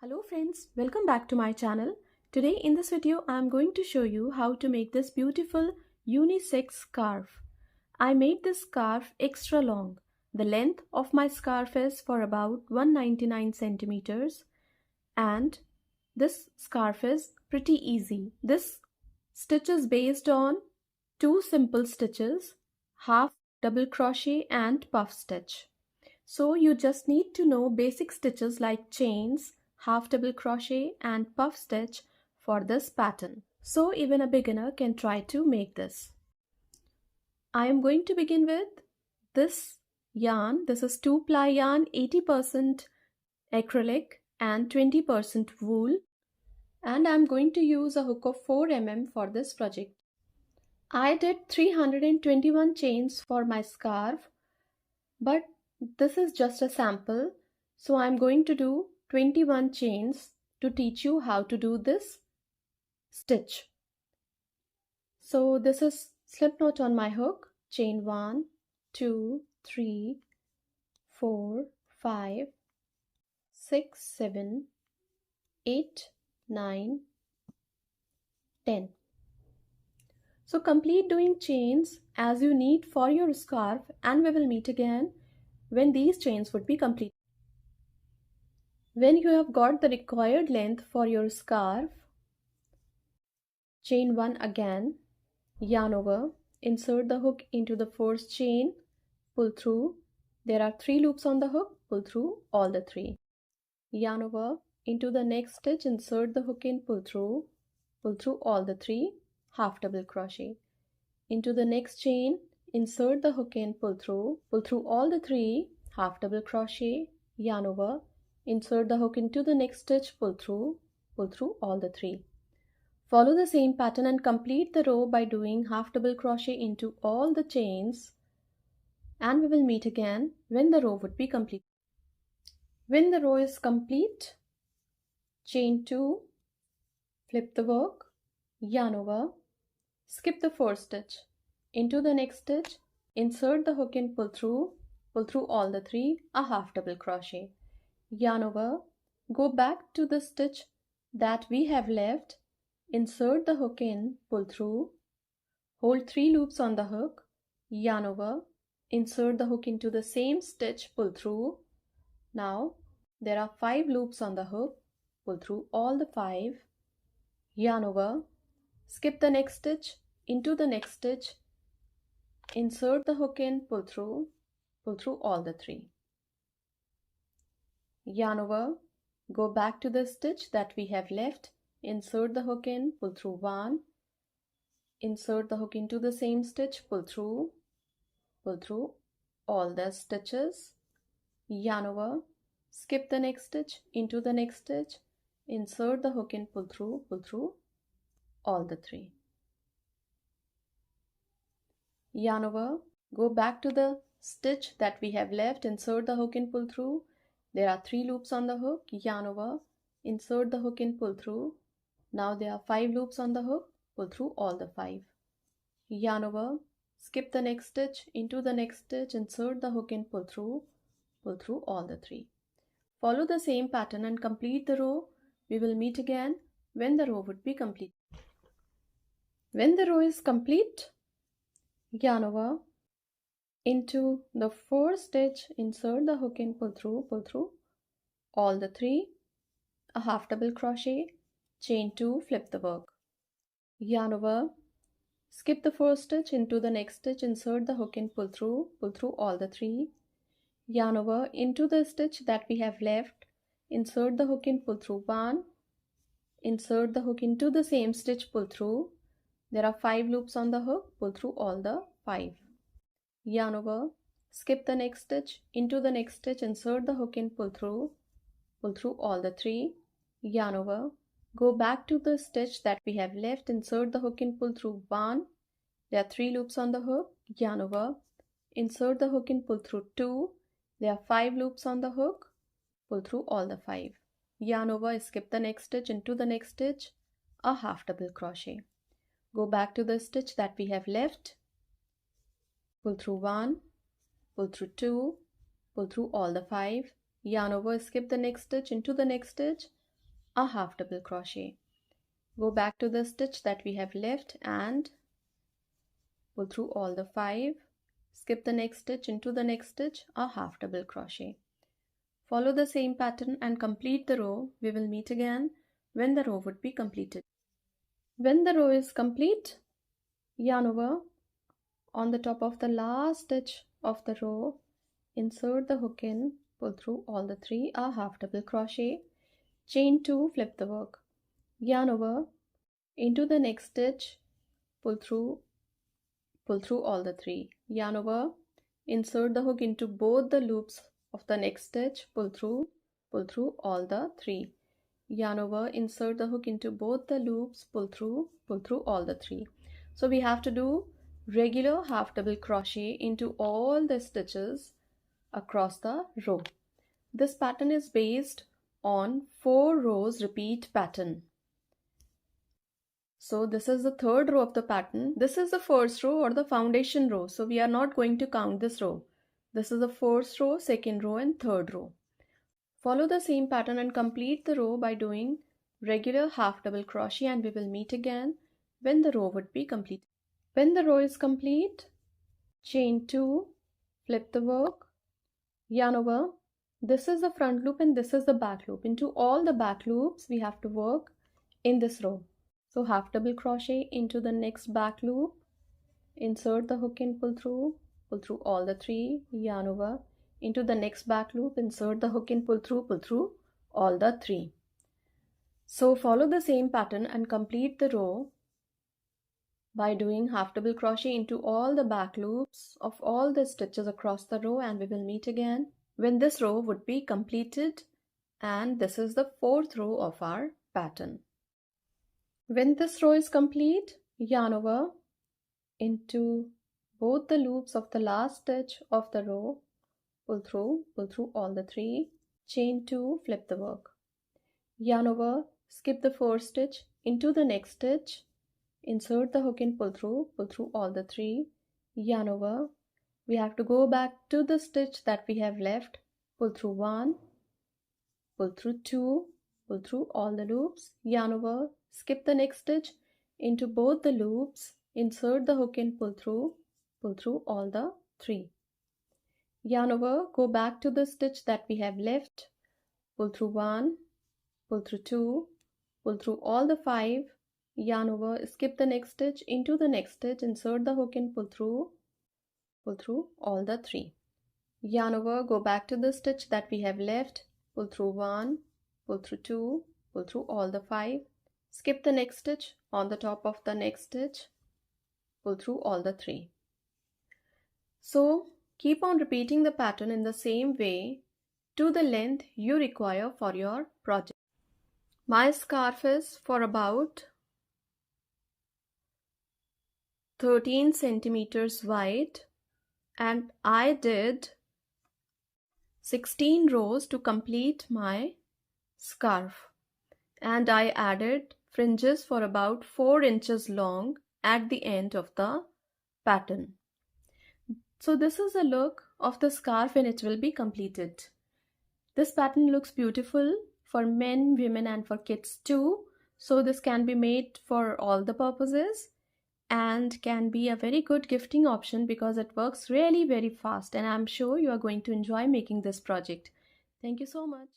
Hello friends, welcome back to my channel. Today in this video I am going to show you how to make this beautiful unisex scarf. I made this scarf extra long. The length of my scarf is for about 199 centimeters and this scarf is pretty easy. This stitch is based on two simple stitches, half double crochet and puff stitch. So you just need to know basic stitches like chains, half double crochet and puff stitch for this pattern. So even a beginner can try to make this. I am going to begin with this yarn. This is 2-ply yarn, 80% acrylic and 20% wool. And I am going to use a hook of 4 mm for this project. I did 321 chains for my scarf, but this is just a sample, so I'm going to do 21 chains to teach you how to do this stitch. So this is slip knot on my hook, chain 1, 2, 3, 4, 5, 6, 7, 8, 9, 10. So complete doing chains as you need for your scarf and we will meet again when these chains would be complete. When you have got the required length for your scarf, chain 1 again, yarn over, insert the hook into the first chain, pull through. There are 3 loops on the hook, pull through all the 3. Yarn over, into the next stitch, insert the hook in, pull through all the 3, half double crochet. Into the next chain, insert the hook in, pull through all the 3, half double crochet, yarn over, insert the hook into the next stitch, pull through all the 3. Follow the same pattern and complete the row by doing half double crochet into all the chains, and we will meet again when the row would be complete. When the row is complete, chain 2, flip the work, yarn over, skip the first stitch, into the next stitch, insert the hook in, pull through all the 3, a half double crochet. Yarn over, go back to the stitch that we have left, insert the hook in, pull through, hold 3 loops on the hook, yarn over, insert the hook into the same stitch, pull through. Now there are 5 loops on the hook, pull through all the 5, yarn over, skip the next stitch, into the next stitch, insert the hook in, pull through all the 3. Yarn over, go back to the stitch that we have left, insert the hook in, pull through 1, insert the hook into the same stitch, pull through all the stitches, yarn over, skip the next stitch, into the next stitch, insert the hook in, pull through all the 3. Yarn over, go back to the stitch that we have left, insert the hook in, pull through. There are 3 loops on the hook, yarn over, insert the hook in, pull through. Now there are 5 loops on the hook, pull through all the 5. Yarn over, skip the next stitch, into the next stitch, insert the hook in, pull through all the 3. Follow the same pattern and complete the row. We will meet again when the row would be complete. When the row is complete, yarn over, into the first stitch, insert the hook in, pull through all the 3, a half double crochet, chain 2, flip the work, yarn over, skip the first stitch, into the next stitch, insert the hook in, pull through all the 3, yarn over, into the stitch that we have left, insert the hook in, pull through 1, insert the hook into the same stitch, pull through. There are 5 loops on the hook, pull through all the 5. Yarn over, skip the next stitch, into the next stitch, insert the hook in, pull through all the 3, yarn over, go back to the stitch that we have left, insert the hook in, pull through 1, there are 3 loops on the hook, yarn over, insert the hook in, pull through 2, there are 5 loops on the hook, pull through all the 5, yarn over, skip the next stitch, into the next stitch, a half double crochet, go back to the stitch that we have left, pull through 1, pull through 2, pull through all the 5, yarn over, skip the next stitch, into the next stitch, a half double crochet. Go back to the stitch that we have left and pull through all the 5, skip the next stitch, into the next stitch, a half double crochet. Follow the same pattern and complete the row. We will meet again when the row would be completed. When the row is complete, yarn over on the top of the last stitch of the row, insert the hook in, pull through all the 3, a half double crochet, chain 2, flip the work, yarn over into the next stitch, pull through all the 3, yarn over, insert the hook into both the loops of the next stitch, pull through all the 3, yarn over, insert the hook into both the loops, pull through all the 3. So we have to do regular half double crochet into all the stitches across the row. This pattern is based on 4 rows repeat pattern. So this is the third row of the pattern. This is the first row or the foundation row. So we are not going to count this row. This is the first row, second row and third row. Follow the same pattern and complete the row by doing regular half double crochet, and we will meet again when the row would be complete. When the row is complete, chain 2, flip the work, yarn over. This is the front loop and this is the back loop. Into all the back loops we have to work in this row. So half double crochet into the next back loop, insert the hook and pull through all the 3, yarn over into the next back loop, insert the hook and pull through all the 3. So follow the same pattern and complete the row by doing half double crochet into all the back loops of all the stitches across the row, and we will meet again when this row would be completed, and this is the fourth row of our pattern. When this row is complete, yarn over into both the loops of the last stitch of the row, pull through all the 3, chain 2, flip the work, yarn over, skip the first stitch, into the next stitch, insert the hook and pull through all the 3, yarn over. We have to go back to the stitch that we have left, pull through 1, pull through 2, pull through all the loops, yarn over, skip the next stitch, into both the loops, insert the hook and pull through all the 3. Yarn over, go back to the stitch that we have left, pull through 1, pull through 2, pull through all the 5, yarn over, skip the next stitch, into the next stitch, insert the hook and pull through all the 3. Yarn over, go back to the stitch that we have left, pull through 1, pull through 2, pull through all the 5, skip the next stitch, on the top of the next stitch, pull through all the 3. So keep on repeating the pattern in the same way to the length you require for your project. My scarf is for about 13 centimeters wide, and I did 16 rows to complete my scarf, and I added fringes for about 4 inches long at the end of the pattern. So this is a look of the scarf when it will be completed. This pattern looks beautiful for men, women and for kids too. So this can be made for all the purposes and can be a very good gifting option because it works really very fast, and I'm sure you are going to enjoy making this project. Thank you so much.